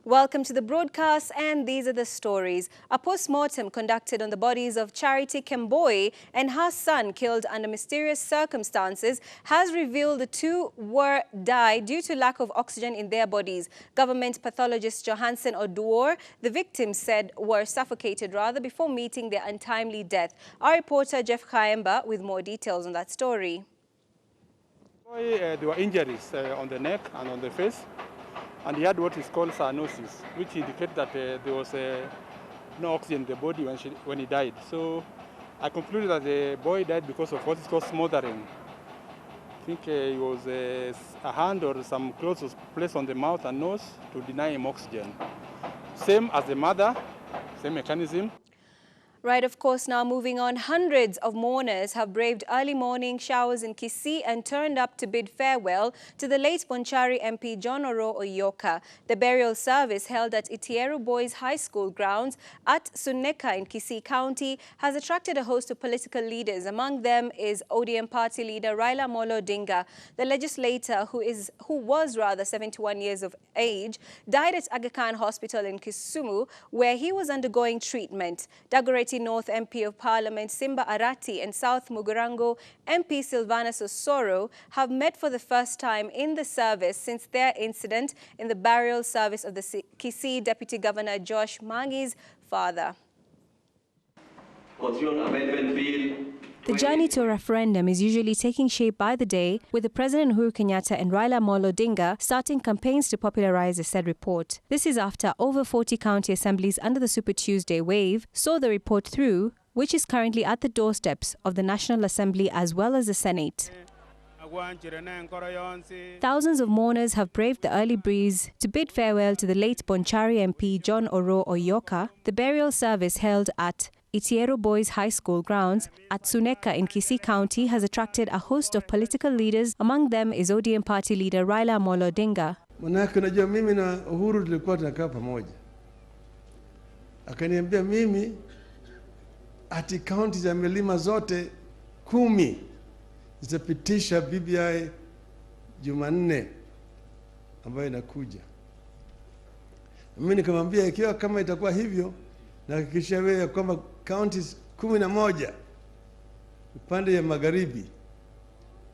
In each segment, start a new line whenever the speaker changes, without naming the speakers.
Welcome to the broadcast, and these are the stories. A post-mortem conducted on the bodies of Charity Kemboi and her son killed under mysterious circumstances has revealed the two died due to lack of oxygen in their bodies. Government pathologist Johansen Oduor, the victims said, were suffocated before meeting their untimely death. Our reporter Jeff Khaemba with more details on that story.
There were injuries on the neck and on the face. And he had what is called cyanosis, which indicated that there was no oxygen in the body when he died. So I concluded that the boy died because of what is called smothering. I think it was a hand or some clothes was placed on the mouth and nose to deny him oxygen. Same as the mother, same mechanism.
Right, of course, now moving on, hundreds of mourners have braved early morning showers in Kisii and turned up to bid farewell to the late Bonchari MP John OYIOKA. The burial service held at Itieru Boys High School grounds at Suneka in Kisii County has attracted a host of political leaders. Among them is ODM party leader Raila Amolo Odinga. The legislator, who was 71 years of age, died at HAGUE Hospital in Kisumu, where he was undergoing treatment. Dagoretti North MP of Parliament Simba Arati and South Mugurango MP Silvanus OSORO have met for the first time in the service since their incident in the burial service of the Kisii Deputy Governor Josh Mangi's father. The journey to a referendum is usually taking shape by the day, with the President Uhuru Kang'ata and Raila Amolo Odinga starting campaigns to popularize the said report. This is after over 40 county assemblies under the Super Tuesday wave saw the report through, which is currently at the doorsteps of the National Assembly as well as the Senate. Thousands of mourners have braved the early breeze to bid farewell to the late Bonchari MP John OYIOKA. The burial service held at Itieru Boys High School grounds at Suneka in Kisii County has attracted a host of political leaders. Among them is ODM party leader Raila Amolo Odinga.
Manake unajua mimi na Uhuru tulikuwa tunakaa pamoja. Akaniambia mimi ati county za milima zote 10 zitapitisha BBI Jumanne ambayo inakuja. Mimi nikamwambia ikiwa kama itakuwa hivyo, na hakikisha wewe kwamba counties 11 upande ya magharibi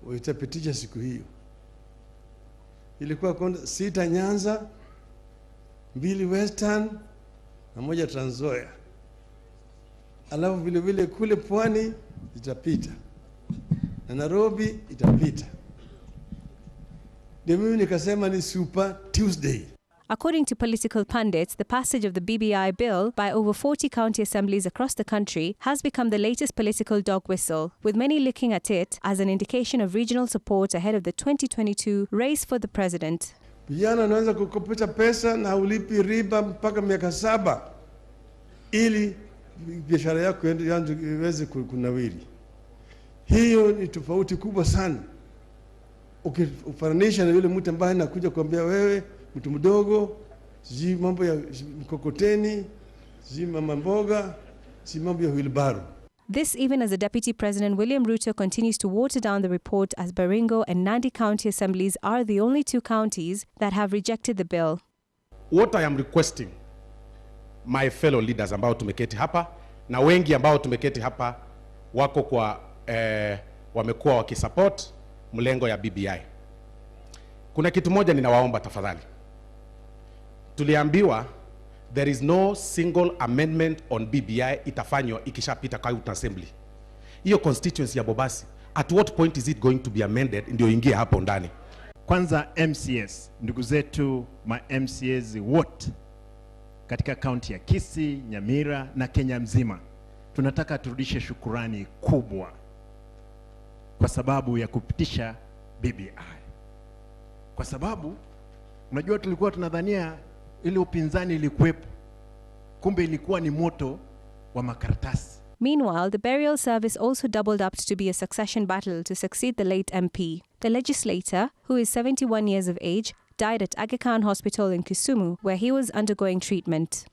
watapitisha siku hiyo. Ilikuwa 6 Nyanza, 2 Western na 1 Trans Nzoia. Alafu vile vile kule pwani itapita na Nairobi itapita. Ndio mimi nikasema ni Super Tuesday.
According to political pundits, the passage of the BBI bill by over 40 county assemblies across the country has become the latest political dog whistle, with many looking at it as an indication of regional support ahead of the 2022 race for the president.
Vijana wanaweza kukopesha pesa na ulipi riba mpaka miaka 7 ili biashara yako iweze kunawiri. Hiyo ni tofauti kubwa sana ukifananisha na yule mtu ambaye anakuja kuambia wewe mtu mdogo, siji mambo ya mkokoteni, siji mama mboga, siji mambo ya wheelbarrow.
This even as the Deputy President William RUTO continues to water down the report, as Baringo and Nandi county assemblies are the only 2 counties that have rejected the bill.
What I am requesting my fellow leaders ambao tumeketi hapa na wengi ambao tumeketi hapa wako kwa wamekuwa wakisupport mlengo ya BBI. Kuna kitu moja ninawaomba tafadhali. Tuliambiwa there is no single amendment on BBI itafanywa ikishapita kwa assembly. Hiyo constituency ya Bobasi, at what point is it going to be amended ndio ingie hapo ndani?
Kwanza MCS, ndugu zetu ma MCS wote katika county ya Kisii, Nyamira na Kenya mzima, tunataka turudishe shukurani kubwa kwa sababu ya kupitisha BBI. Kwa sababu unajua tulikuwa tunadhania ile upinzani ilikuwepo, kumbe ilikuwa ni moto wa makaratasi.
Meanwhile, the burial service also doubled up to be a succession battle to succeed the late MP. The legislator, who is 71 years of age, died at HAGUE Hospital in Kisumu, where he was undergoing treatment.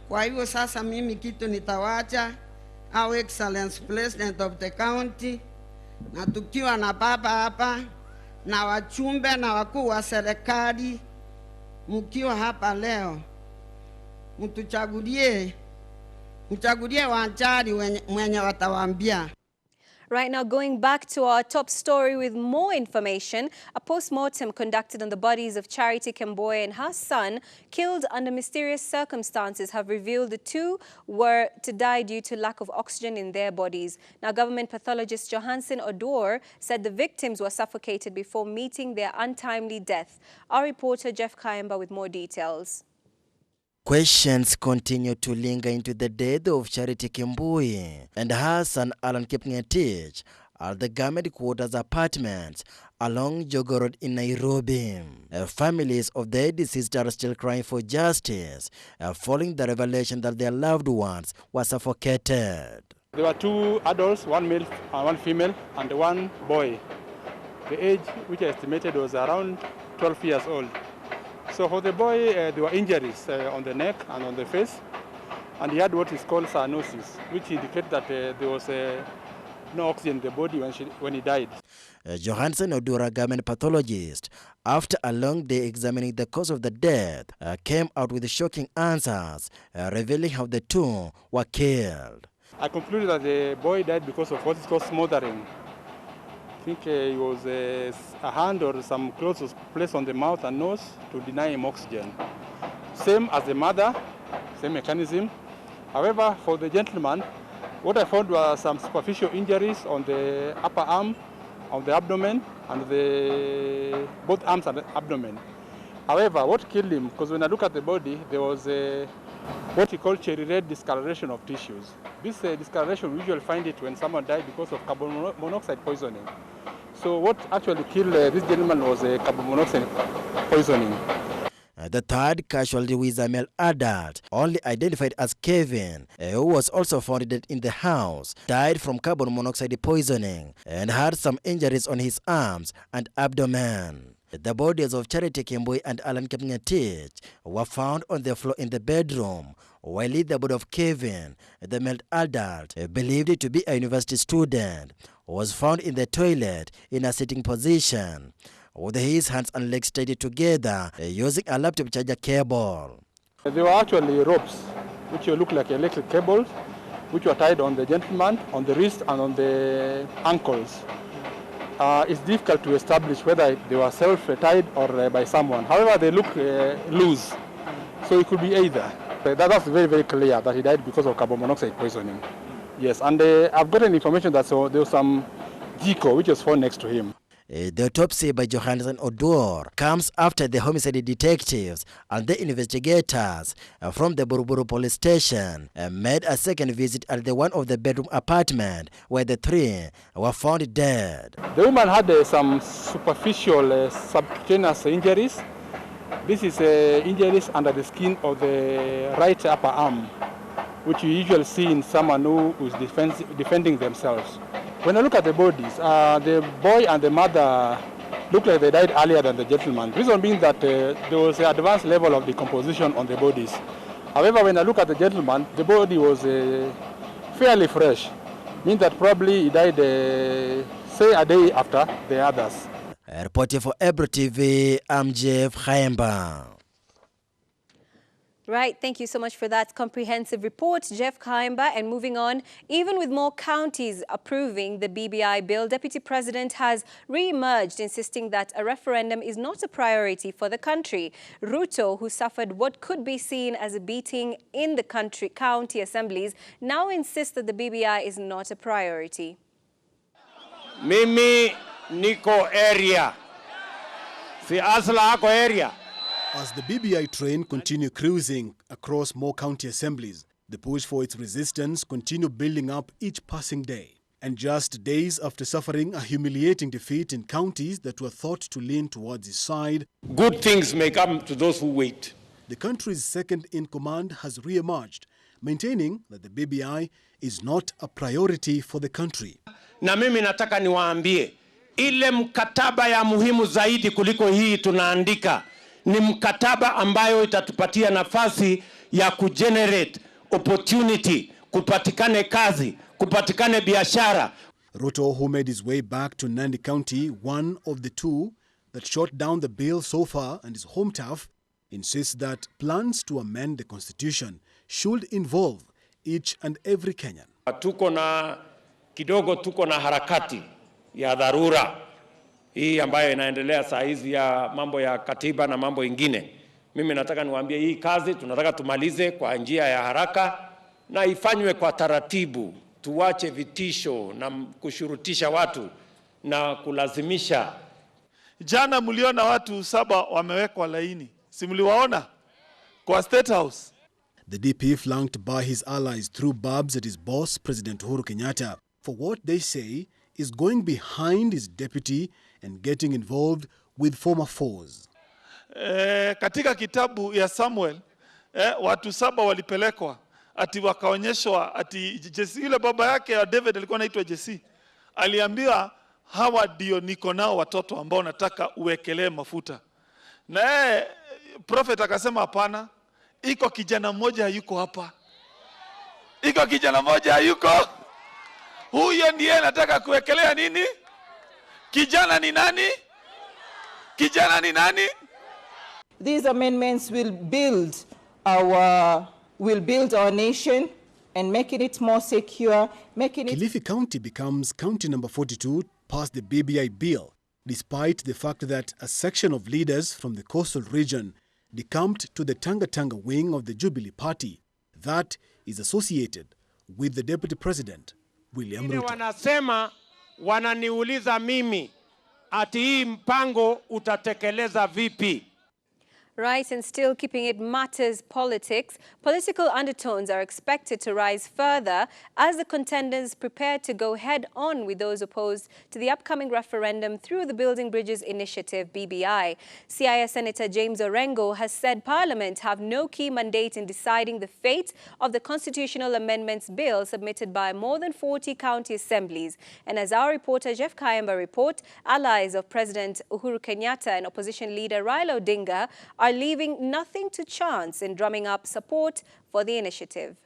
Kwa hivyo sasa mimi kitu nitawacha Our Excellency President of the County, na tukiwa na baba hapa na wachumbe na wakuu wa serikali mkiwa hapa leo, mtuchagulie Bonchari mwenye watawaambia.
Right now, going back to our top story with more information, a post-mortem conducted on the bodies of Charity Kemboi and her son, killed under mysterious circumstances, have revealed the two were to die due to lack of oxygen in their bodies. Now, government pathologist Johansen Odor said the victims were suffocated before meeting their untimely death. Our reporter Jeff Kayamba with more details.
Questions continue to linger into the death of Charity Kemboi and her son Alan Kipngetich at the government quarters apartments along Jogo Road in Nairobi. Families of the deceased are still crying for justice following the revelation that their loved ones were suffocated.
There were two adults, one male and one female, and one boy. The age, which I estimated, was around 12 years old. So for the boy, there were injuries on the neck and on the face, and he had what is called cyanosis, which indicates that there was no oxygen in the body when he died.
Johansen Odura, government pathologist, after a long day examining the cause of the death, came out with shocking answers, revealing how the two were killed.
I concluded that the boy died because of what is called smothering. I think it was a hand or some clothes was placed on the mouth and nose to deny him oxygen. Same as the mother, same mechanism. However, for the gentleman, what I found were some superficial injuries on the upper arm, on the abdomen, and both arms and the abdomen. However, what killed him, because when I look at the body, there was what we call cherry red discoloration of tissues. This discoloration, we usually find it when someone died because of carbon monoxide poisoning. So what actually killed this gentleman was carbon monoxide poisoning.
The third casualty, who is a male adult, only identified as Kevin, who was also found dead in the house, died from carbon monoxide poisoning and had some injuries on his arms and abdomen. The bodies of Charity Kemboi and Alan Kipngetich were found on the floor in the bedroom, while the body of Kevin, the male adult, believed to be a university student, was found in the toilet in a sitting position, with his hands and legs tied together using a laptop charger cable.
There were actually ropes, which look like electric cables, which were tied on the gentleman, on the wrist and on the ankles. It's difficult to establish whether they were self-tied or by someone. However, they look loose, so it could be either. That's very, very clear that he died because of carbon monoxide poisoning. Yes, and I've gotten information that there was some GECO which was found next to him.
The autopsy by Johansen Odor comes after the homicide detectives and the investigators from the Buruburu police station made a second visit at the one of the bedroom apartment where the three were found dead.
The woman had some superficial subcutaneous injuries. This is injuries under the skin of the right upper arm, which you usually see in someone who is defending themselves. When I look at the bodies, the boy and the mother look like they died earlier than the gentleman. The reason being that there was an advanced level of decomposition on the bodies. However, when I look at the gentleman, the body was fairly fresh, means that probably he died, say, a day after the others.
Reporting for Ebru TV, I'm Jeff Kayamba.
Right, thank you so much for that comprehensive report, Jeff Kayamba. And moving on, even with more counties approving the BBI bill, Deputy President has re-emerged, insisting that a referendum is not a priority for the country. RUTO, who suffered what could be seen as a beating in the county assemblies, now insists that the BBI is not a priority.
Mimi niko area. Si asla ako area.
As the BBI train continue cruising across more county assemblies, the push for its resistance continue building up each passing day. And just days after suffering a humiliating defeat in counties that were thought to lean towards his side,
Good things may come to those who wait.
the country's second-in-command has re-emerged, maintaining that the BBI is not a priority for the country.
Na mimi nataka niwaambie, ile mkataba ya muhimu zaidi kuliko hii tunaandika, ni mkataba ambayo itatupatia nafasi ya kugenerate opportunity, kupatikane kazi, kupatikane biashara.
RUTO, who made his way back to Nandi County, one of the two that shot down the bill so far and his home turf, insists that plans to amend the constitution should involve each and every Kenyan.
Tuko na harakati ya dharura hii ambayo inaendelea saa hizi ya mambo ya katiba na mambo ingine. Mimi nataka niwaambie hii kazi tunataka tumalize kwa njia ya haraka na ifanywe kwa taratibu. Tuwache vitisho na kushurutisha watu na kulazimisha.
Jana mliona watu 7 wamewekwa laini. Si mliwaona? Kwa State House.
The DP flanked by his allies threw barbs at his boss, President Uhuru Kenyatta, for what they say is going behind his deputy and getting involved with former foes.
Katika kitabu ya Samuel, watu 7 walipelekwa, ati wakaonyeshwa, ati Jesse, yule baba yake ya David alikuwa anaitwa Jesse, aliambiwa hawa ndio niko nao watoto ambao nataka uwekelee mafuta. Na prophet akasema hapana, iko kijana mmoja hayuko hapa. Iko kijana mmoja hayuko. Huyo ndiye nataka kuwekelea nini? Kijana ni nani? Kijana ni nani?
These amendments will build our nation and making it more secure, making it...
Kilifi County becomes county number 42 past the BBI bill, despite the fact that a section of leaders from the coastal region decamped to the Tanga wing of the Jubilee Party that is associated with the Deputy President, William Ruto.
Wanasema wananiuliza mimi ati hii mpango utatekeleza vipi?
Right, and still keeping it matters politics, political undertones are expected to rise further as the contenders prepare to go head-on with those opposed to the upcoming referendum through the Building Bridges Initiative, BBI. CIS Senator James Orengo has said Parliament have no key mandate in deciding the fate of the constitutional amendments bill submitted by more than 40 county assemblies. And as our reporter Jeff Kayamba reports, allies of President Uhuru Kenyatta and opposition leader Raila Odinga are leaving nothing to chance in drumming up support for the initiative.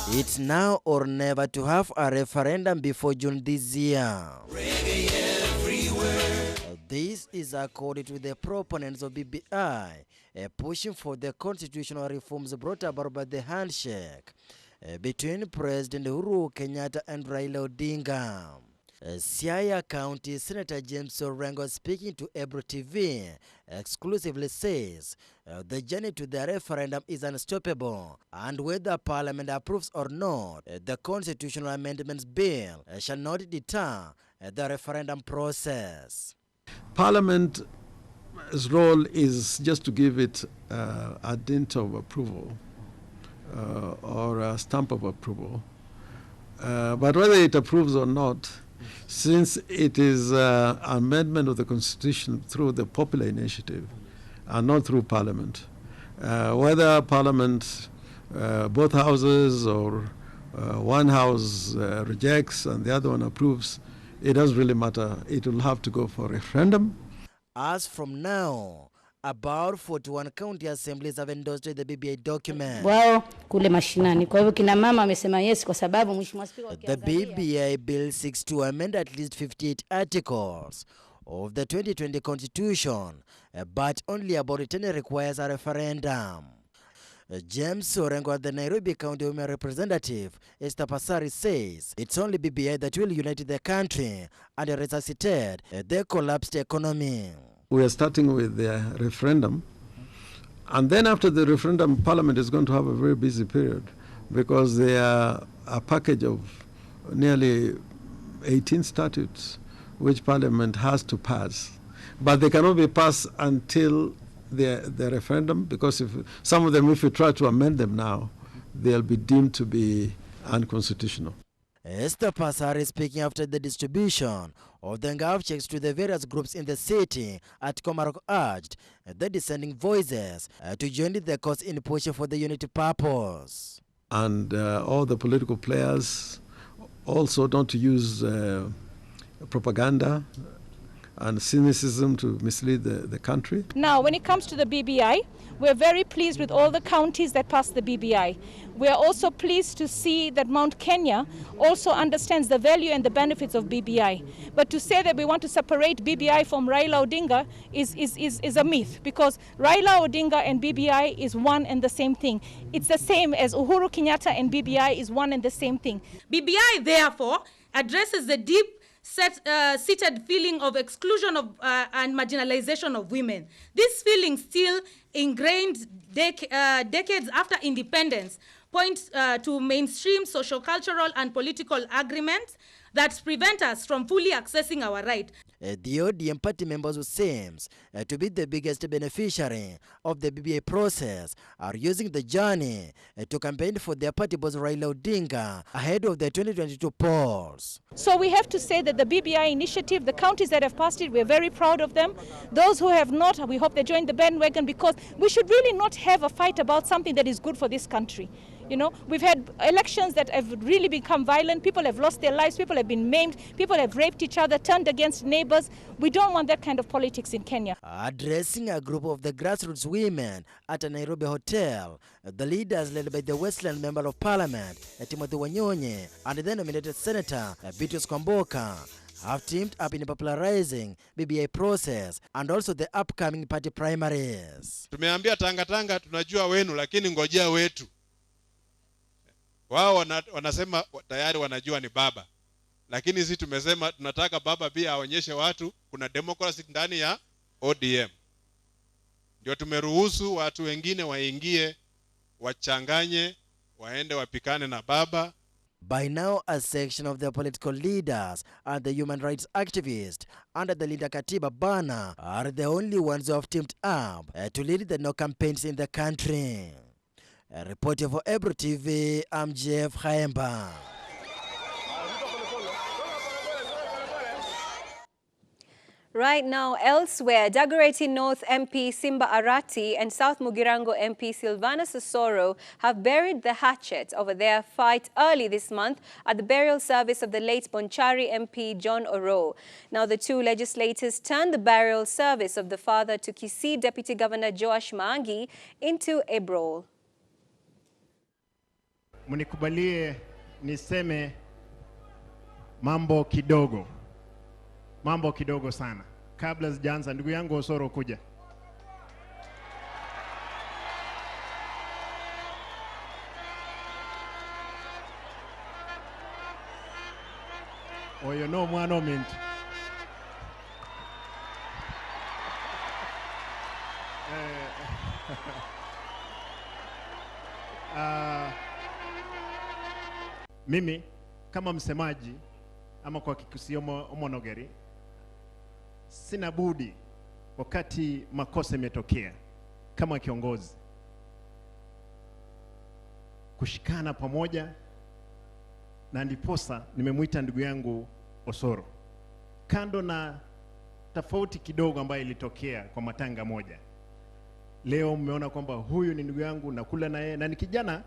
It's now or never to have a referendum before June this year. This is according to the proponents of BBI, pushing for the constitutional reforms brought about by the handshake between President Uhuru Kenyatta and Raila Odinga. Siaya County Senator James Orengo, speaking to Ebru TV, exclusively says the journey to the referendum is unstoppable, and whether Parliament approves or not, the constitutional amendments bill shall not deter the referendum process.
Parliament's role is just to give it a dint of approval or a stamp of approval. But whether it approves or not, since it is an amendment of the Constitution through the popular initiative and not through Parliament, whether Parliament, both houses or one house rejects and the other one approves, it doesn't really matter. It will have to go for a referendum.
As from now, about 41 county assemblies have endorsed the BBI document.
Kule mashinani. Kwa hivyo kina mama wamesema yes kwa sababu Mheshimiwa Spika.
The BBI bill seeks to amend at least 58 articles of the 2020 Constitution, but only about 10 requires a referendum. James Orengo, the Nairobi County Women Representative, Esther Pasari, says it's only BBI that will unite the country and resuscitate the collapsed economy.
We are starting with the referendum, and then after the referendum, Parliament is going to have a very busy period because they are a package of nearly 18 statutes which Parliament has to pass. But they cannot be passed until the referendum, because if some of them, if you try to amend them now, they'll be deemed to be unconstitutional.
Esther Pasari, speaking after the distribution of the NGAF checks to the various groups in the city at Komarok, urged the dissenting voices to join the cause in pushing for the unity purpose.
And all the political players also don't use propaganda and cynicism to mislead the country.
Now, when it comes to the BBI, we're very pleased with all the counties that passed the BBI. We're also pleased to see that Mount Kenya also understands the value and the benefits of BBI. But to say that we want to separate BBI from Raila Odinga is a myth, because Raila Odinga and BBI is one and the same thing. It's the same as Uhuru Kenyatta and BBI is one and the same thing.
BBI, therefore, addresses the deep seated feeling of exclusion of and marginalization of women. This feeling, still ingrained decades after independence, points to mainstream social, cultural and political agreements that prevent us from fully accessing our right.
The ODM party members who seems to be the biggest beneficiary of the BBI process are using the journey to campaign for their party boss Raila Odinga ahead of the 2022 polls.
So we have to say that the BBI initiative, the counties that have passed it, we're very proud of them. Those who have not, we hope they join the bandwagon, because we should really not have a fight about something that is good for this country. You know, we've had elections that have really become violent. People have lost their lives. People have been maimed. People have raped each other, turned against neighbors. We don't want that kind of politics in Kenya.
Addressing a group of the grassroots women at a Nairobi hotel, the leaders led by the Westland Member of Parliament, Timothy Wanyonyi, and the nominated Senator, Beatrice Kwamboka, have teamed up in popularizing BBI process and also the upcoming party primaries.
Tumeambia Tanga tunajua wenu, lakini ngojea wetu. Wao wanasema tayari wanajua ni baba, lakini sisi tumesema tunataka baba pia aonyeshe watu kuna democracy ndani ya ODM. Ndio tumeruhusu watu wengine waingie, wachanganye, waende wapikane na baba.
By now, a section of the political leaders and the human rights activists under the Linda Katiba banner are the only ones who have teamed up to lead the no campaigns in the country. Reporting for Ebru TV, I'm Jeff Haemba.
Right now, elsewhere, Dagoretti North MP Simba Arati and South Mugirango MP Silvanus OSORO have buried the hatchet over their fight early this month at the burial service of the late Bonchari MP John Oro. Now, the two legislators turned the burial service of the father to Kisii Deputy Governor Joash Maangi into a brawl.
Munikubalie niseme mambo kidogo sana kabla sijaanza. Ndugu yangu Osoro, kuja. Oyo no mwana omintu. Mimi kama msemaji ama kwa Kikusi Omonogeri, sina budi wakati makosa yametokea kama kiongozi kushikana pamoja, na ndiposa nimemuita ndugu yangu Osoro. Kando na tofauti kidogo ambayo ilitokea kwa matanga moja, leo mmeona kwamba huyu ni ndugu yangu, nakula na yeye na ni kijana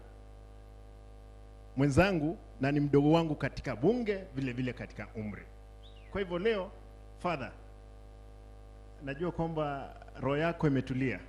mwenzangu na ni mdogo wangu katika bunge, vile vile katika umri. Kwa hivyo leo, Father, najua kwamba roho yako imetulia.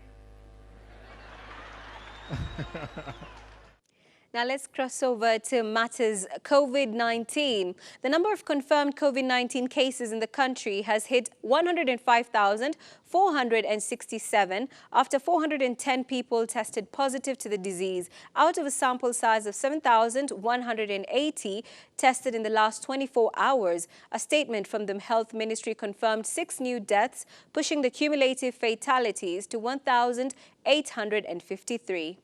Now let's cross over to matters COVID-19. The number of confirmed COVID-19 cases in the country has hit 105,467 after 410 people tested positive to the disease, out of a sample size of 7,180 tested in the last 24 hours. A statement from the Health Ministry confirmed 6 new deaths, pushing the cumulative fatalities to 1,853.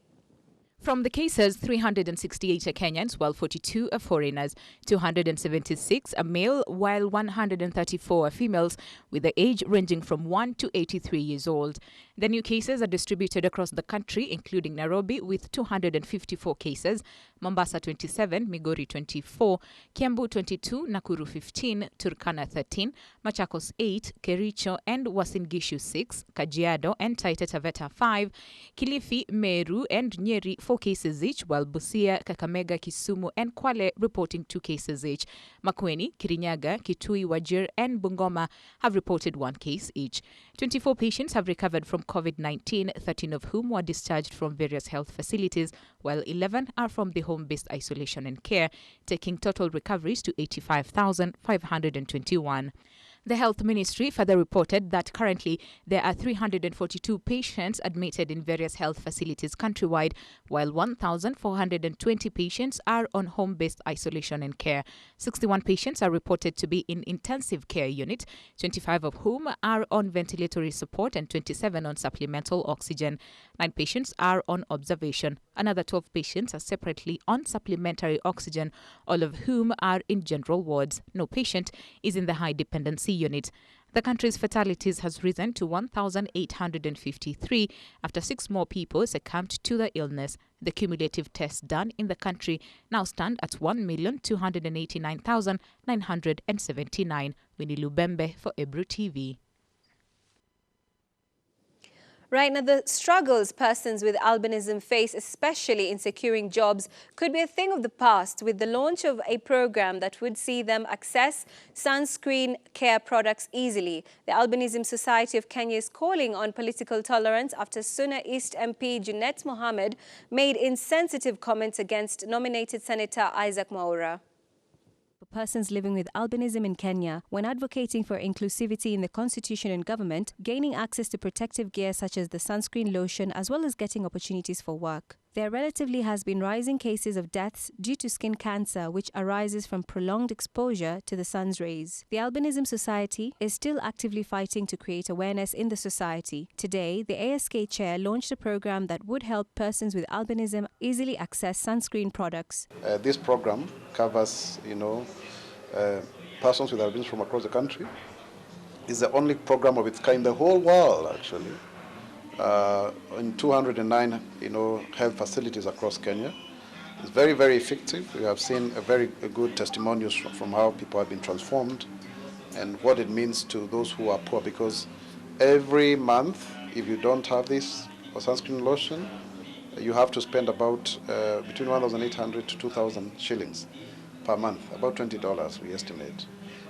From the cases, 368 are Kenyans, while 42 are foreigners. 276 are male, while 134 are females, with the age ranging from 1 to 83 years old. The new cases are distributed across the country, including Nairobi with 254 cases, Mombasa 27, Migori 24, Kiambu 22, Nakuru 15, Turkana 13, Machakos 8, Kericho and Uasin Gishu 6, Kajiado and Taita Taveta 5, Kilifi, Meru and Nyeri 4 cases each, while Busia, Kakamega, Kisumu and Kwale reporting 2 cases each. Makueni, Kirinyaga, Kitui, Wajir and Bungoma have reported 1 case each. 24 patients have recovered from COVID-19, 13 of whom were discharged from various health facilities, while 11 are from the home-based isolation and care, taking total recoveries to 85,521. The Health Ministry further reported that currently there are 342 patients admitted in various health facilities countrywide, while 1,420 patients are on home-based isolation and care. 61 patients are reported to be in intensive care unit, 25 of whom are on ventilatory support and 27 on supplemental oxygen. 9 patients are on observation. Another 12 patients are separately on supplementary oxygen, all of whom are in general wards. No patient is in the high dependency unit. The country's fatalities has risen to 1,853 after 6 more people succumbed to the illness. The cumulative tests done in the country now stand at 1,289,979. Winnie Lubembe for Ebru TV.
Right now, the struggles persons with albinism face, especially in securing jobs, could be a thing of the past with the launch of a program that would see them access sunscreen care products easily. The Albinism Society of Kenya is calling on political tolerance after Suna East MP Junet Mohammed made insensitive comments against nominated Senator Isaac Mwaura. Persons living with albinism in Kenya, when advocating for inclusivity in the constitution and government, gaining access to protective gear such as the sunscreen lotion, as well as getting opportunities for work. There relatively has been rising cases of deaths due to skin cancer, which arises from prolonged exposure to the sun's rays. The Albinism Society is still actively fighting to create awareness in the society. Today, the ASK chair launched a program that would help persons with albinism easily access sunscreen products.
This program covers, persons with albinism from across the country. It's the only program of its kind in the whole world, actually. In 209, health facilities across Kenya. It's very, very effective. We have seen a very good testimonials from how people have been transformed and what it means to those who are poor, because every month, if you don't have this sunscreen lotion, you have to spend about between 1,800 to 2,000 shillings per month, about $20 we estimate.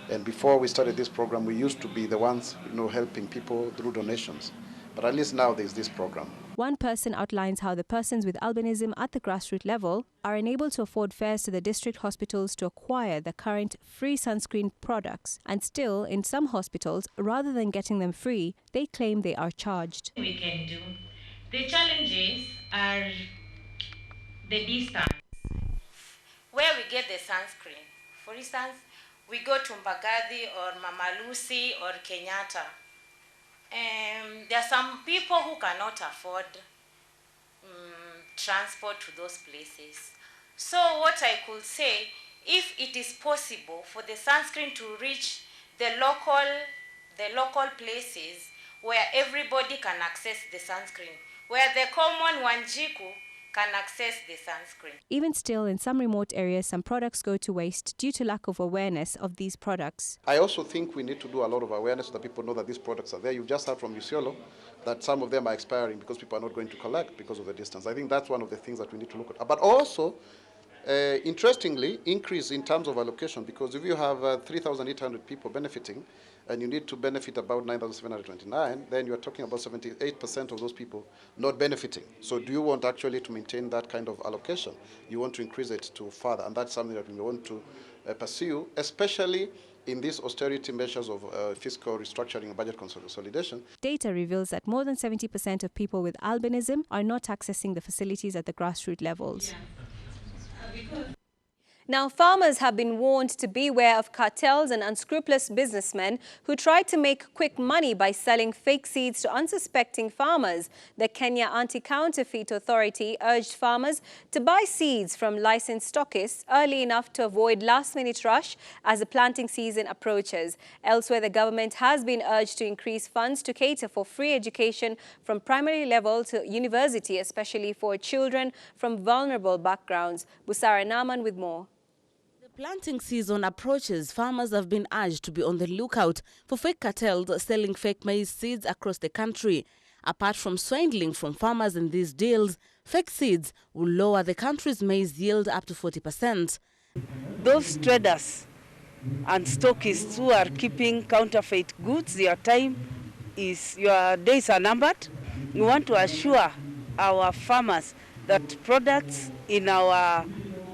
And before we started this program, we used to be the ones helping people through donations. But at least now there's this program.
One person outlines how the persons with albinism at the grassroots level are unable to afford fares to the district hospitals to acquire the current free sunscreen products. And still, in some hospitals, rather than getting them free, they claim they are charged.
We can do. The challenges are the distance where we get the sunscreen. For instance, we go to Mbagathi or Mama Lucy or Kang'ata. There are some people who cannot afford transport to those places. So what I could say, if it is possible for the sunscreen to reach the local places where everybody can access the sunscreen, where the common Wanjiku can access the sunscreen.
Even still, in some remote areas, some products go to waste due to lack of awareness of these products.
I also think we need to do a lot of awareness so that people know that these products are there. You've just heard from Usiolo that some of them are expiring because people are not going to collect because of the distance. I think that's one of the things that we need to look at. But also, interestingly, increase in terms of allocation, because if you have 3,800 people benefiting, and you need to benefit about 9,729, then you are talking about 78% of those people not benefiting. So do you want actually to maintain that kind of allocation? You want to increase it to further, and that's something that we want to pursue, especially in these austerity measures of fiscal restructuring and budget consolidation.
Data reveals that more than 70% of people with albinism are not accessing the facilities at the grassroots levels. Now, farmers have been warned to beware of cartels and unscrupulous businessmen who try to make quick money by selling fake seeds to unsuspecting farmers. The Kenya Anti-Counterfeit Authority urged farmers to buy seeds from licensed stockists early enough to avoid last-minute rush as the planting season approaches. Elsewhere, the government has been urged to increase funds to cater for free education from primary level to university, especially for children from vulnerable backgrounds. Busara Naman with more.
Planting season approaches, farmers have been urged to be on the lookout for fake cartels selling fake maize seeds across the country. Apart from swindling from farmers in these deals, fake seeds will lower the country's maize yield up to 40%.
Those traders and stockists who are keeping counterfeit goods, your days are numbered. We want to assure our farmers that products in our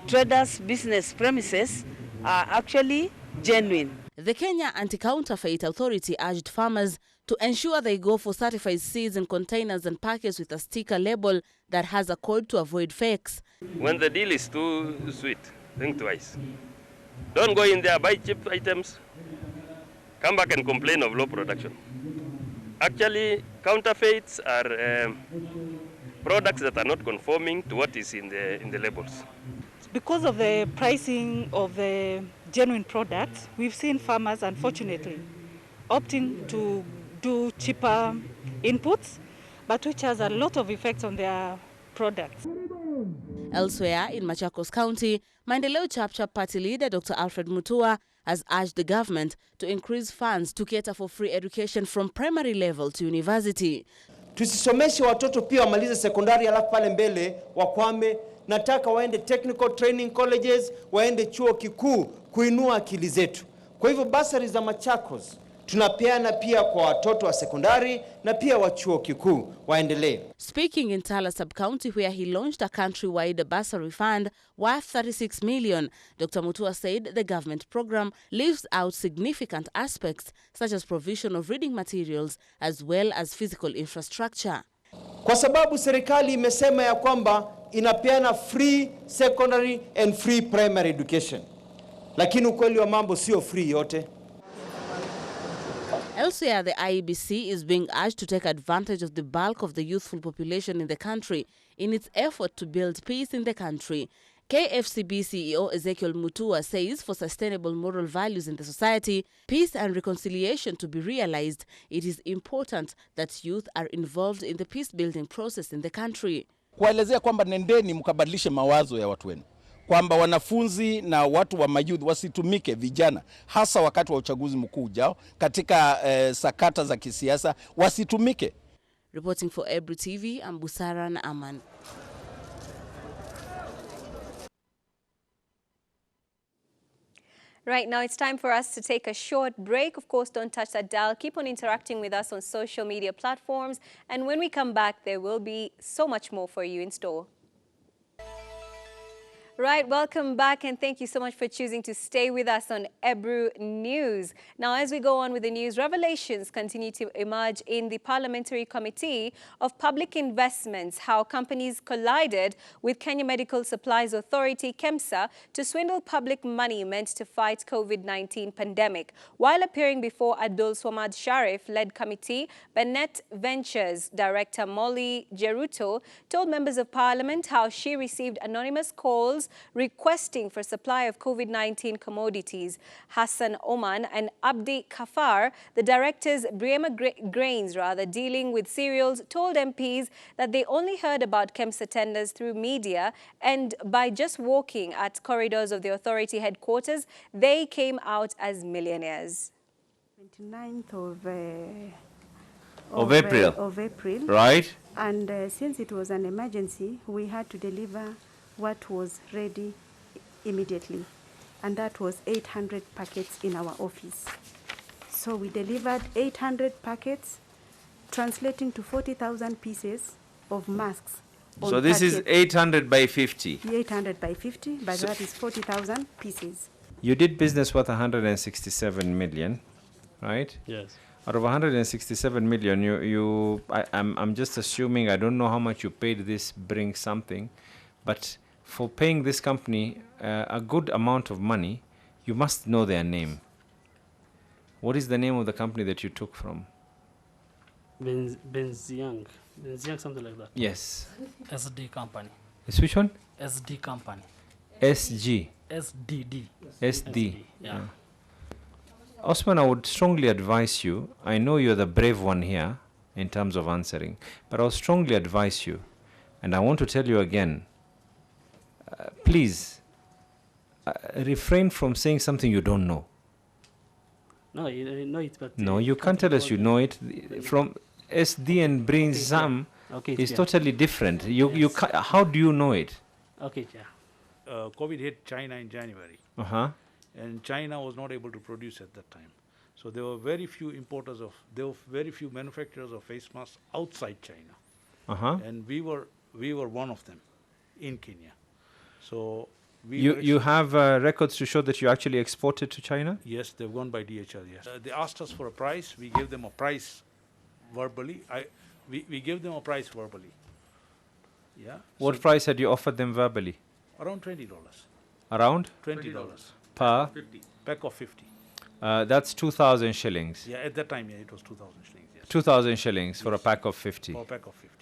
traders' business premises are actually genuine.
The Kenya Anti-Counterfeit Authority urged farmers to ensure they go for certified seeds in containers and packaged with a sticker label that has a code to avoid fakes.
When the deal is too sweet, think twice. Don't go in there, buy cheap items, come back and complain of low production. Actually, counterfeits are products that are not conforming to what is in the labels.
Because of the pricing of the genuine products, we've seen farmers, unfortunately, opting to do cheaper inputs, but which has a lot of effects on their products.
Elsewhere in Machakos County, Maendeleo Chapchap Party leader Dr. Alfred Mutua has urged the government to increase funds to cater for free education from primary level to university.
Tusisomeshe watoto pia wamalize sekondari alafu pale mbele wakwame. Nataka waende technical training colleges, waende chuo kikuu kuinua akili zetu. Kwa hivyo basari za Machakos tunapeana pia kwa watoto wa sekondari na pia wa chuo kikuu waendelee.
Speaking in Tala sub-county where he launched a countrywide bursary fund worth 36 million, Dr. Mutua said the government program leaves out significant aspects such as provision of reading materials as well as physical infrastructure.
Kwa sababu serikali imesema ya kwamba inapeana free secondary and free primary education. Lakini ukweli wa mambo sio free yote.
Elsewhere, the IEBC is being urged to take advantage of the bulk of the youthful population in the country in its effort to build peace in the country. KFCB CEO Ezekiel Mutua says for sustainable moral values in the society, peace and reconciliation to be realized, it is important that youth are involved in the peace-building process in the country.
Kuelezea kwamba nendeni mkabadilishe mawazo ya watu wenu. Kwamba wanafunzi na watu wa mayouth wasitumike vijana hasa wakati wa uchaguzi mkuu ujao katika sakata za kisiasa wasitumike.
Reporting for Ebru TV, I'm Busara na Aman.
Right now, it's time for us to take a short break. Of course, don't touch that dial. Keep on interacting with us on social media platforms. And when we come back, there will be so much more for you in store. Right, welcome back and thank you so much for choosing to stay with us on Ebru News. Now, as we go on with the news, revelations continue to emerge in the Parliamentary Committee of Public Investments, how companies collided with Kenya Medical Supplies Authority, KEMSA, to swindle public money meant to fight COVID-19 pandemic. While appearing before Abdul Swamad Sharif-led committee, Bennett Ventures Director Molly Jeruto told members of Parliament how she received anonymous calls requesting for supply of COVID-19 commodities. Hassan Oman and Abdi Kafar, the directors Grains dealing with cereals, told MPs that they only heard about KEMSA tenders through media, and by just walking at corridors of the authority headquarters, they came out as millionaires.
29th
of April. Right.
And since it was an emergency, we had to deliver what was ready immediately, and that was 800 packets in our office. So we delivered 800 packets, translating to 40,000 pieces of masks.
So this is 800 by 50?
800 by 50, but so that is 40,000 pieces.
You did business worth 167 million, right?
Yes.
Out of 167 million, I'm just assuming, I don't know how much you paid this brings something, but for paying this company a good amount of money, you must know their name. What is the name of the company that you took from?
Benziang, something like that.
Yes.
SD company.
It's which one?
SD company.
SG.
SDD.
SD.
Yeah.
Osman, I would strongly advise you, I know you're the brave one here in terms of answering, but I would strongly advise you, and I want to tell you again, please refrain from saying something you don't know.
No, you know it, but...
No, you can't tell us you know it. From SD and Brain Zam is totally different. How do you know it?
Okay, yeah.
COVID hit China in January. And China was not able to produce at that time. So there were very few very few manufacturers of face masks outside China. And we were one of them in Kenya. So
you have records to show that you actually exported to China?
Yes, they've gone by DHL, yes. They asked us for a price, we gave them a price verbally. We gave them a price verbally. Yeah.
What price had you offered them verbally?
Around $20.
Around?
$20.
Per?
Pack of 50.
That's 2,000 shillings.
Yeah, at that time, yeah, it was 2,000 shillings. Yes.
2,000 shillings for a pack of 50.
For a pack of 50.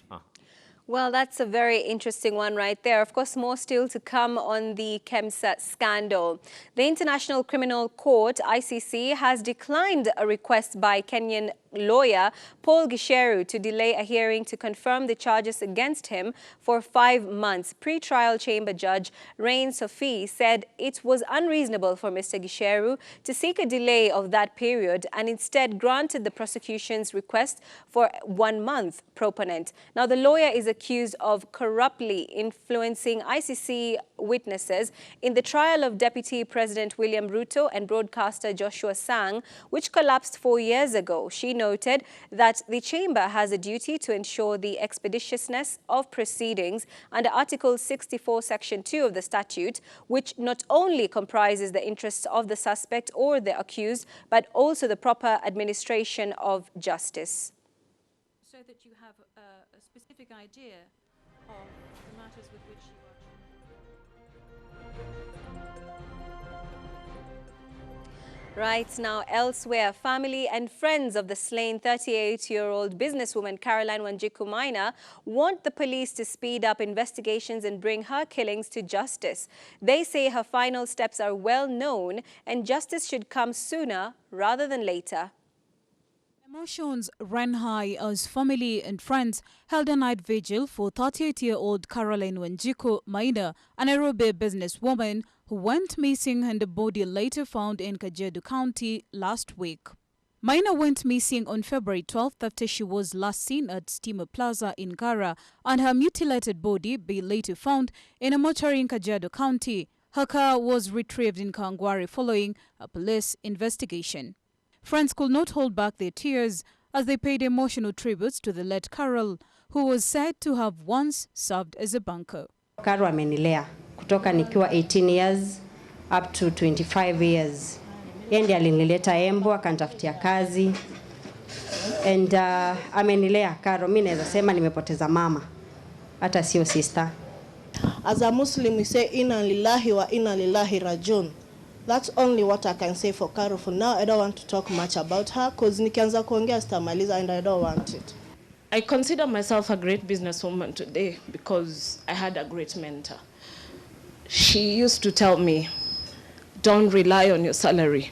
Well, that's a very interesting one right there. Of course, more still to come on the KEMSA scandal. The International Criminal Court, ICC, has declined a request by Kenyan lawyer Paul Gisheru to delay a hearing to confirm the charges against him for 5 months. Pre-trial chamber judge Rain Sophie said it was unreasonable for Mr. Gisheru to seek a delay of that period and instead granted the prosecution's request for 1 month proponent. Now, the lawyer is accused of corruptly influencing ICC witnesses in the trial of Deputy President William Ruto and broadcaster Joshua Sang, which collapsed 4 years ago. She noted that the chamber has a duty to ensure the expeditiousness of proceedings under Article 64, Section 2 of the statute, which not only comprises the interests of the suspect or the accused, but also the proper administration of justice.
So that you have a specific idea of the matters with which you are.
Right now, elsewhere, family and friends of the slain 38-year-old businesswoman Caroline Wanjiku Maina want the police to speed up investigations and bring her killings to justice. They say her final steps are well known and justice should come sooner rather than later.
Emotions ran high as family and friends held a night vigil for 38-year-old Caroline Wanjiku Maina, a Nairobi businesswoman who went missing and the body later found in Kajiado County last week. Maina went missing on February 12th after she was last seen at Steamer Plaza in Gara and her mutilated body be later found in a mortuary in Kajiado County. Her car was retrieved in Kangwari following a police investigation. Friends could not hold back their tears as they paid emotional tributes to the late Carol, who was said to have once served as a banker.
Carol amenilea kutoka nikiwa 18 years up to 25 years. Yeye ndiye alinileta Embu akanitafutia kazi. And amenilea Carol, mimi naweza sema nimepoteza mama. Hata sio sister.
As a Muslim we say inna lillahi wa inna lillahi rajiun. That's only what I can say for Carol for now. I don't want to talk much about her because nikianza kuongea sitamaliza and I don't want it.
I consider myself a great businesswoman today because I had a great mentor. She used to tell me, don't rely on your salary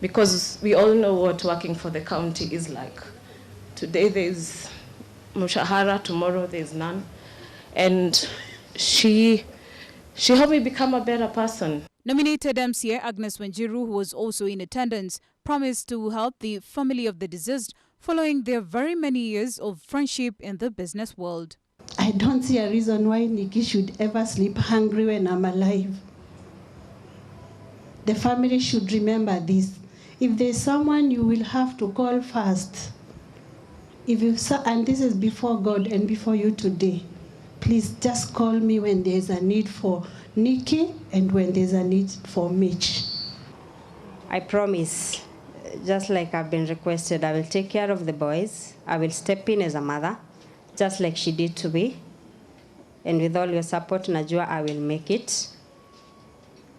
because we all know what working for the county is like. Today there's mushahara, tomorrow there's none. And she helped me become a better person.
Nominated MCA Agnes Wanjiru, who was also in attendance, promised to help the family of the deceased following their very many years of friendship in the business world.
I don't see a reason why Nikki should ever sleep hungry when I'm alive. The family should remember this. If there's someone you will have to call first, and this is before God and before you today, please just call me when there's a need for Nikki and when there's a need for Mitch.
I promise, just like I've been requested, I will take care of the boys. I will step in as a mother, just like she did to me. And with all your support, Najua, I will make it.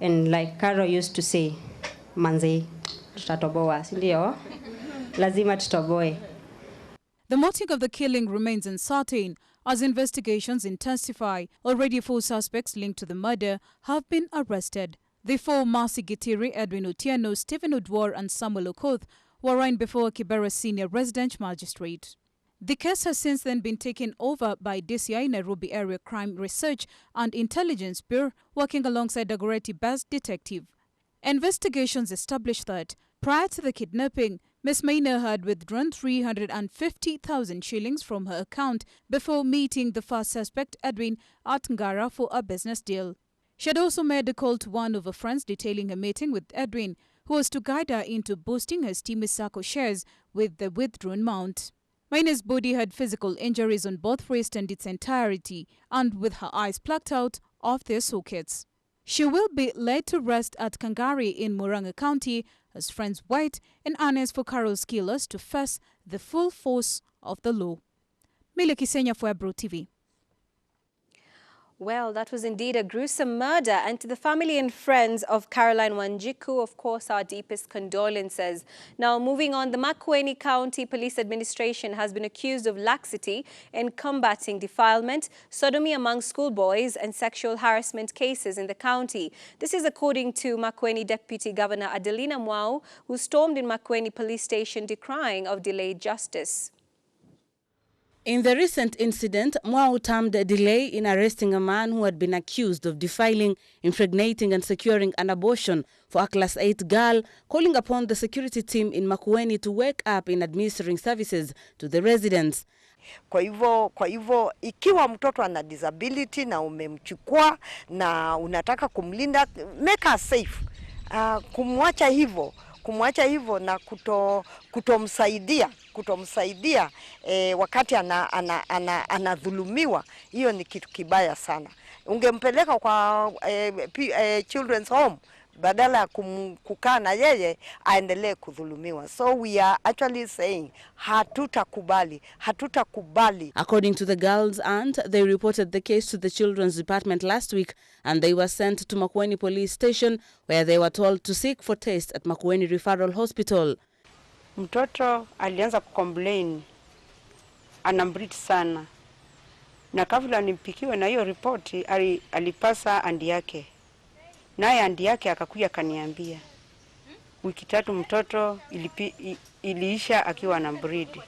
And like Carol used to say, manze, tutatoboa, sindio? Lazima tutoboe.
The motive of the killing remains uncertain as investigations intensify. Already 4 suspects linked to the murder have been arrested. The 4, Mercy Gitiri, Edwin Otieno, Stephen Odwar and Samuel Okoth, were arraigned before Kibera Senior Resident Magistrate. The case has since then been taken over by DCI Nairobi Area Crime Research and Intelligence Bureau, working alongside Dagoretti-based detective. Investigations established that prior to the kidnapping, Ms. Maina had withdrawn 350,000 shillings from her account before meeting the first suspect, Edwin, at Ngara for a business deal. She had also made a call to one of her friends detailing a meeting with Edwin, who was to guide her into boosting her Steamy Sacco shares with the withdrawn amount. Maina's body had physical injuries on both wrists and its entirety, and with her eyes plucked out of their sockets. She will be laid to rest at Kang'ata in Murang'a County as friends wait in earnest for Carol's killers to face the full force of the law. Mile Kisenya for Ebru TV.
Well, that was indeed a gruesome murder, and to the family and friends of Caroline Wanjiku, of course, our deepest condolences. Now, moving on, the Makueni County Police Administration has been accused of laxity in combating defilement, sodomy among schoolboys, and sexual harassment cases in the county. This is according to Makueni Deputy Governor Adelina Mwau, who stormed in Makueni Police Station decrying of delayed justice.
In the recent incident, Mwau termed a delay in arresting a man who had been accused of defiling, impregnating and securing an abortion for a Class 8 girl, calling upon the security team in Makueni to wake up in administering services to the residents.
Kwa hivyo ikiwa mtoto ana disability na umemchukua na unataka kumlinda, make her safe. Kumwacha hivyo na kutomsaidia wakati anadhulumiwa, hiyo ni kitu kibaya sana. Ungempeleka kwa children's home badala ya kukaa na yeye aendelee kudhulumiwa. So we are actually saying hatutakubali.
According to the girl's aunt, they reported the case to the children's department last week and they were sent to Makueni police station where they were told to seek for tests at Makueni Referral Hospital.
Mtoto alianza kucomplain anambrit sana. Na kabla nimpikiwe na hiyo ripoti alipasa andi yake. Naye andi yake akakuja kaniambia. Wiki 3 mtoto iliisha akiwa na breed.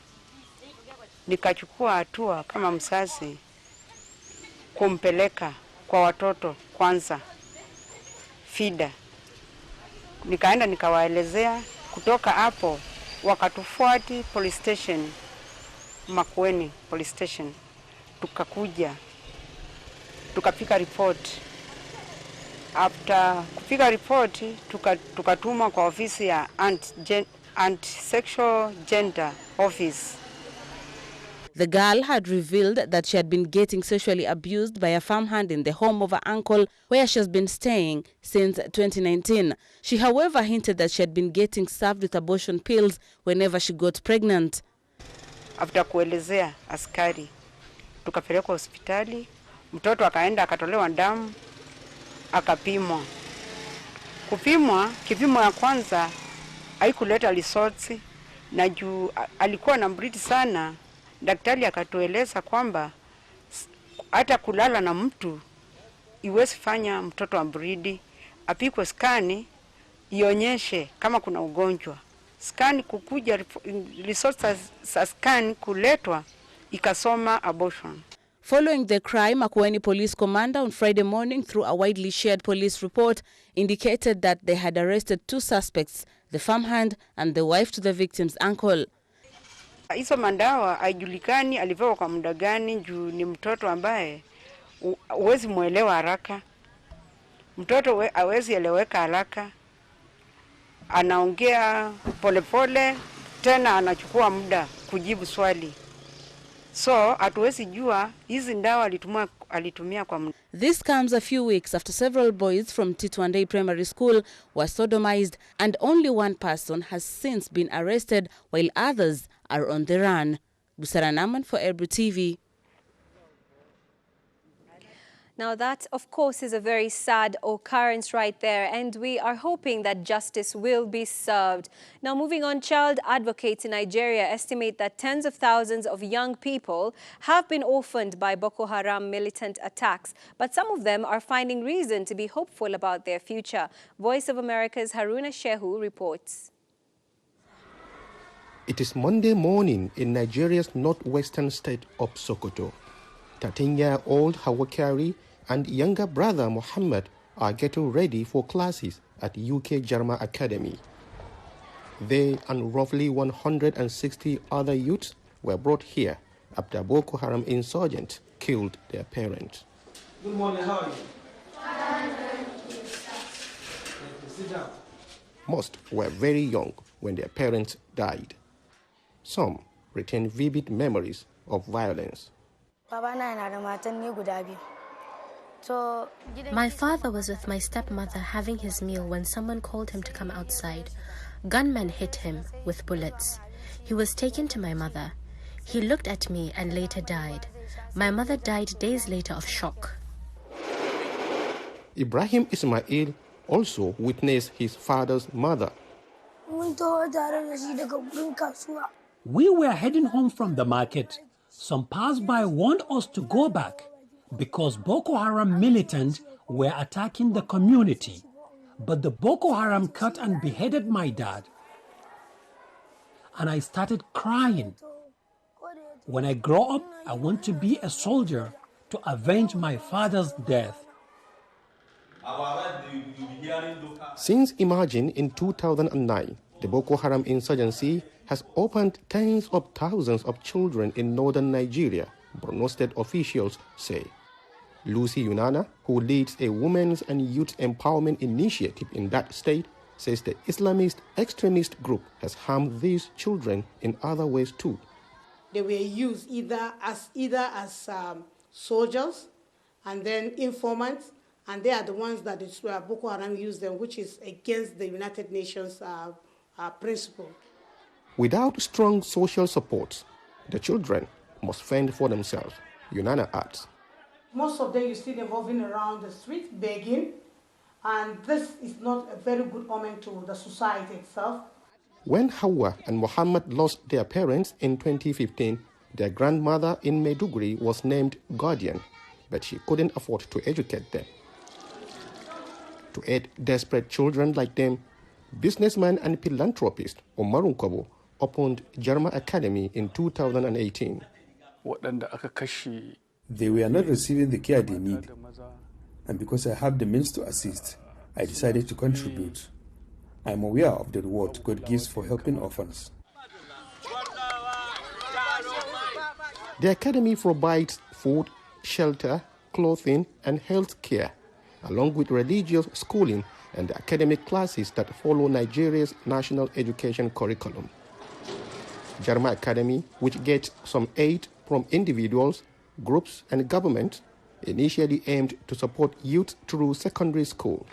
Nikachukua hatua kama mzazi kumpeleka kwa watoto kwanza FIDA. Nikaenda nikawaelezea, kutoka hapo wakatufuati police station, Makueni police station. Tukakuja tukapika report. After kupika report tukatuma kwa ofisi ya anti-sexual gender office.
The girl had revealed that she had been getting sexually abused by a farmhand in the home of her uncle where she has been staying since 2019. She, however, hinted that she had been getting served with abortion pills whenever she got pregnant.
After kuelezea askari, tukapelekwa hospitali, mtoto akaenda akatolewa damu, akapimwa. Kipimo ya kwanza haikuleta results na juu alikuwa na breed sana. Daktari akatueleza kwamba hata kulala na mtu iwezi fanya mtoto ambridi, apikwe skani ionyeshe kama kuna ugonjwa. Skani kukuja, results za skani kuletwa ikasoma abortion.
Following the crime, Makueni Police Commander on Friday morning, through a widely shared police report, indicated that they had arrested 2 suspects, the farmhand and the wife to the victim's uncle.
Hizo mandawa haijulikani alipewa kwa muda gani, juu ni mtoto ambaye huwezi muelewa haraka. Mtoto hawezi eleweka haraka. Anaongea polepole, tena anachukua muda kujibu swali. So hatuwezi jua hizi ndawa alitumia kwa muda.
This comes a few weeks after several boys from Titwandei Primary School were sodomized and only one person has since been arrested while others are on the run. Busara Naman for Ebru TV.
Now that, of course, is a very sad occurrence right there, and we are hoping that justice will be served. Now moving on, child advocates in Nigeria estimate that tens of thousands of young people have been orphaned by Boko Haram militant attacks, but some of them are finding reason to be hopeful about their future. Voice of America's Haruna Shehu reports.
It is Monday morning in Nigeria's northwestern state of Sokoto. 13-year-old HAGUE and younger brother Muhammad are getting ready for classes at UK Jarma Academy. They and roughly 160 other youths were brought here after Boko Haram insurgents killed their parents.
Good morning, how are you? Sit down.
Most were very young when their parents died. Some retain vivid memories of violence.
My father was with my stepmother having his meal when someone called him to come outside. Gunmen hit him with bullets. He was taken to my mother. He looked at me and later died. My mother died days later of shock.
Ibrahim Ismail also witnessed his father's mother.
We were heading home from the market. Some passers-by warned us to go back because Boko Haram militants were attacking the community. But the Boko Haram cut and beheaded my dad. And I started crying. When I grow up, I want to be a soldier to avenge my father's death.
Since emerging in 2009, the Boko Haram insurgency has opened tens of thousands of children in northern Nigeria, Borno State officials say. Lucy Yunana, who leads a women's and youth empowerment initiative in that state, says the Islamist extremist group has harmed these children in other ways too.
They were used either as soldiers and then informants, and they are the ones that Boko Haram used them, which is against the United Nations principle.
Without strong social support, the children must fend for themselves, Yunana adds.
Most of them, you see them hovering around the street begging, and this is not a very good omen to the society itself.
When Hawa and Muhammad lost their parents in 2015, their grandmother in Maiduguri was named guardian, but she couldn't afford to educate them. To aid desperate children like them, businessman and philanthropist Omarun Kobo opened Jarma Academy in 2018.
They were not receiving the care they need, and because I have the means to assist, I decided to contribute. I am aware of the reward God gives for helping orphans.
The academy provides food, shelter, clothing, and health care, along with religious schooling and the academic classes that follow Nigeria's national education curriculum. Jarma Academy, which gets some aid from individuals, groups, and government, initially aimed to support youth through secondary school.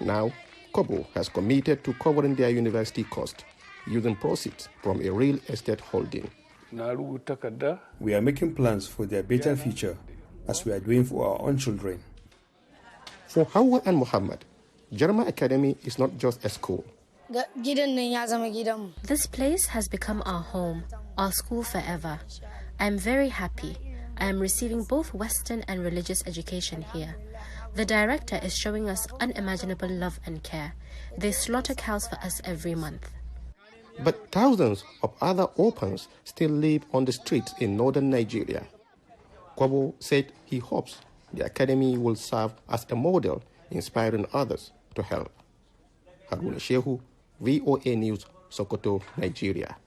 Now, Kobo has committed to covering their university cost using proceeds from a real estate holding.
We are making plans for their better future, as we are doing for our own children.
For Hawa and Muhammad, Jarma Academy is not just a school.
This place has become our home, our school forever. I am very happy. I am receiving both Western and religious education here. The director is showing us unimaginable love and care. They slaughter cows for us every month.
But thousands of other orphans still live on the streets in northern Nigeria. Kwabo said he hopes the academy will serve as a model, inspiring others to help. Haruna Shehu, VOA News, Sokoto, Nigeria.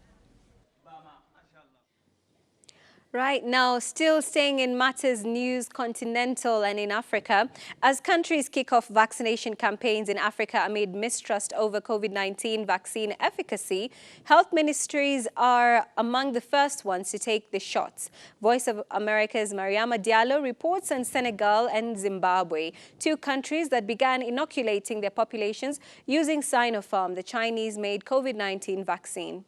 Right now, still staying in matters news, continental and in Africa, as countries kick off vaccination campaigns in Africa amid mistrust over COVID-19 vaccine efficacy, health ministries are among the first ones to take the shots. Voice of America's Mariama Diallo reports on Senegal and Zimbabwe, two countries that began inoculating their populations using Sinopharm, the Chinese-made COVID-19 vaccine.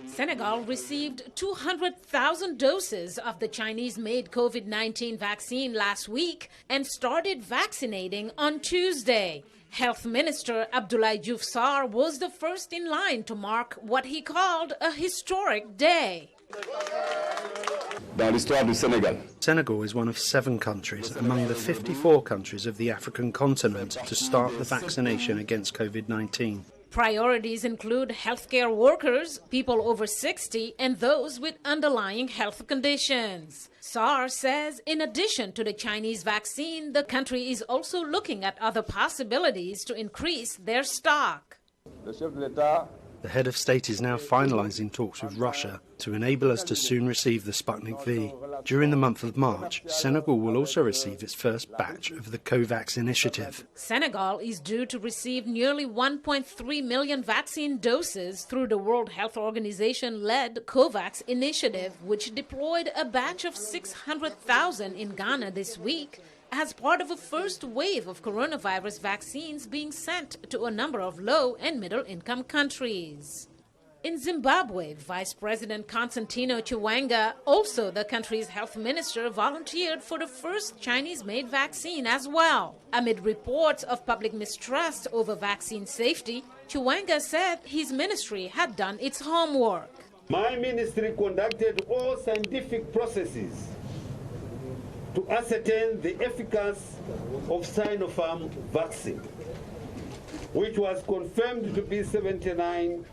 Senegal received 200,000 doses of the Chinese-made COVID-19 vaccine last week and started vaccinating on Tuesday. Health Minister Abdoulaye Diouf Sarr was the first in line to mark what he called a historic day.
Senegal is one of 7 countries among the 54 countries of the African continent to start the vaccination against COVID-19.
Priorities include healthcare workers, people over 60, and those with underlying health conditions. Sarr says in addition to the Chinese vaccine, the country is also looking at other possibilities to increase their stock.
The head of state is now finalising talks with Russia to enable us to soon receive the Sputnik V. During the month of March, Senegal will also receive its first batch of the COVAX initiative.
Senegal is due to receive nearly 1.3 million vaccine doses through the World Health Organization-led COVAX initiative, which deployed a batch of 600,000 in Ghana this week as part of a first wave of coronavirus vaccines being sent to a number of low and middle-income countries. In Zimbabwe, Vice President Constantino Chiwenga, also the country's health minister, volunteered for the first Chinese-made vaccine as well. Amid reports of public mistrust over vaccine safety, Chiwenga said his ministry had done its homework.
My ministry conducted all scientific processes to ascertain the efficacy of Sinopharm vaccine, which was confirmed to be 79%.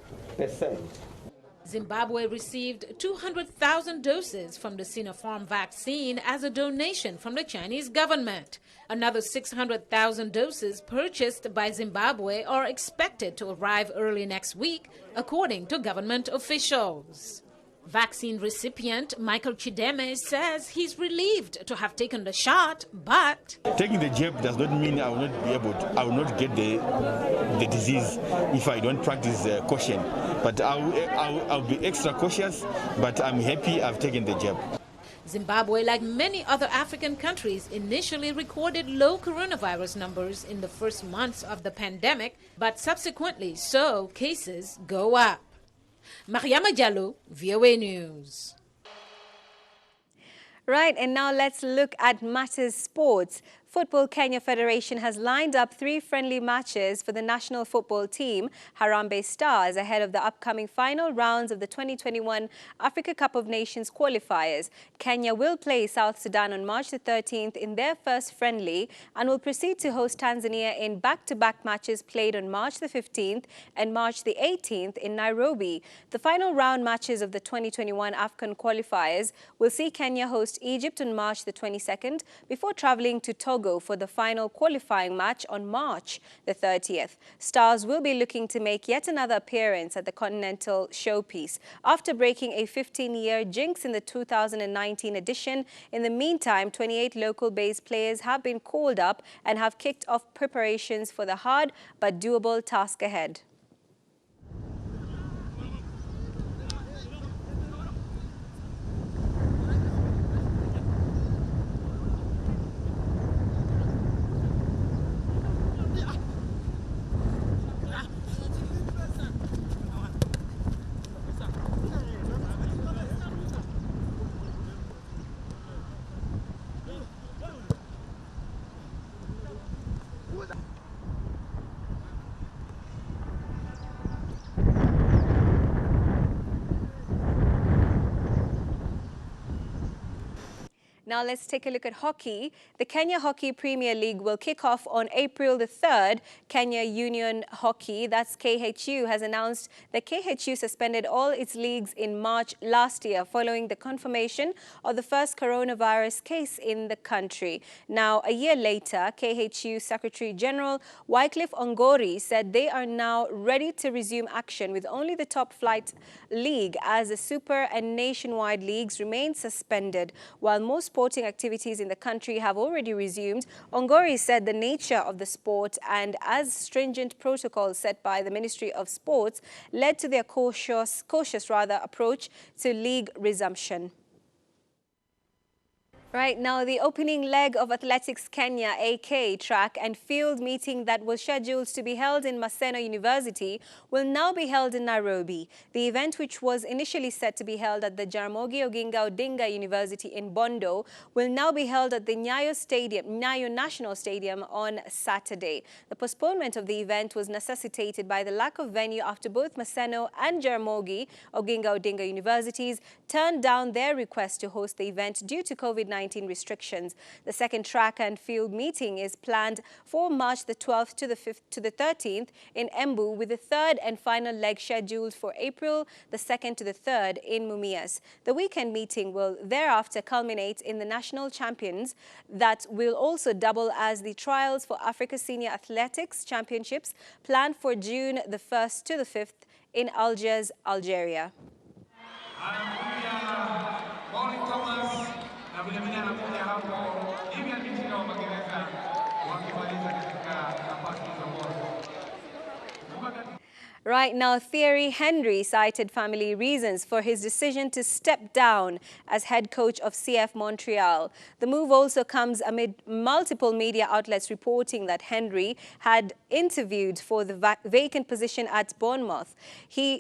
Zimbabwe received 200,000 doses from the Sinopharm vaccine as a donation from the Chinese government. Another 600,000 doses purchased by Zimbabwe are expected to arrive early next week, according to government officials. Vaccine recipient Michael Chideme says he's relieved to have taken the shot, but
taking the jab does not mean I will not get the disease if I don't practice caution. But I'll be extra cautious, but I'm happy I've taken the jab.
Zimbabwe, like many other African countries, initially recorded low coronavirus numbers in the first months of the pandemic, but subsequently saw cases go up. Mariama Diallo, VOA News.
Right, and now let's look at matters sports. Football Kenya Federation has lined up 3 friendly matches for the national football team, Harambee Stars, ahead of the upcoming final rounds of the 2021 Africa Cup of Nations qualifiers. Kenya will play South Sudan on March the 13th in their first friendly and will proceed to host Tanzania in back-to-back matches played on March the 15th and March the 18th in Nairobi. The final round matches of the 2021 AFCON qualifiers will see Kenya host Egypt on March the 22nd before traveling to Togo for the final qualifying match on March the 30th. Stars will be looking to make yet another appearance at the Continental Showpiece after breaking a 15-year jinx in the 2019 edition. In the meantime, 28 local-based players have been called up and have kicked off preparations for the hard but doable task ahead. Now let's take a look at hockey. The Kenya Hockey Premier League will kick off on April the 3rd. Kenya Union Hockey, that's KHU, has announced that KHU suspended all its leagues in March last year following the confirmation of the first coronavirus case in the country. Now, a year later, KHU Secretary General Wycliffe Ongori said they are now ready to resume action with only the top flight league as the super and nationwide leagues remain suspended, while most sporting activities in the country have already resumed. Ongori said the nature of the sport and as stringent protocols set by the Ministry of Sports led to their cautious approach to league resumption. Right now, the opening leg of Athletics Kenya AK track and field meeting that was scheduled to be held in Maseno University will now be held in Nairobi. The event, which was initially set to be held at the Jaramogi Oginga Odinga University in Bondo, will now be held at the Nyayo National Stadium on Saturday. The postponement of the event was necessitated by the lack of venue after both Maseno and Jaramogi Oginga Odinga Universities turned down their request to host the event due to COVID-19 restrictions. The second track and field meeting is planned for March the 12th to the 5th to the 13th in Embu, with the third and final leg scheduled for April the 2nd to the 3rd in Mumias. The weekend meeting will thereafter culminate in the national champions that will also double as the trials for Africa Senior Athletics Championships planned for June the 1st to the 5th in Algiers, Algeria. Right now, Thierry Henry cited family reasons for his decision to step down as head coach of CF Montreal. The move also comes amid multiple media outlets reporting that Henry had interviewed for the vacant position at Bournemouth.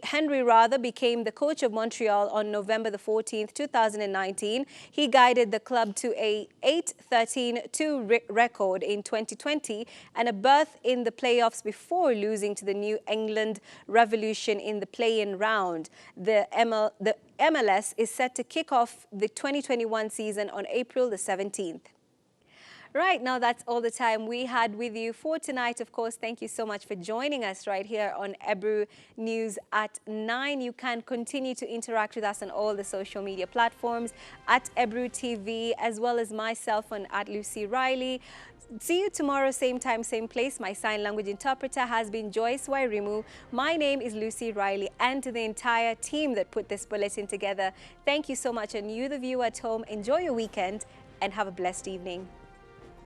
Henry became the coach of Montreal on November the 14th, 2019. He guided the club to a 8-13-2 record in 2020 and a berth in the playoffs before losing to the New England Revolution in the play-in round. The MLS is set to kick off the 2021 season on April the 17th. Right now, that's all the time we had with you for tonight. Of course, thank you so much for joining us right here on Ebru News at 9. You can continue to interact with us on all the social media platforms at Ebru TV, as well as myself on @Lucy Riley. See you tomorrow, same time, same place. My sign language interpreter has been Joyce Wairimu. My name is Lucy Riley, and to the entire team that put this bulletin together, thank you so much. And you, the viewer at home, enjoy your weekend and have a blessed evening.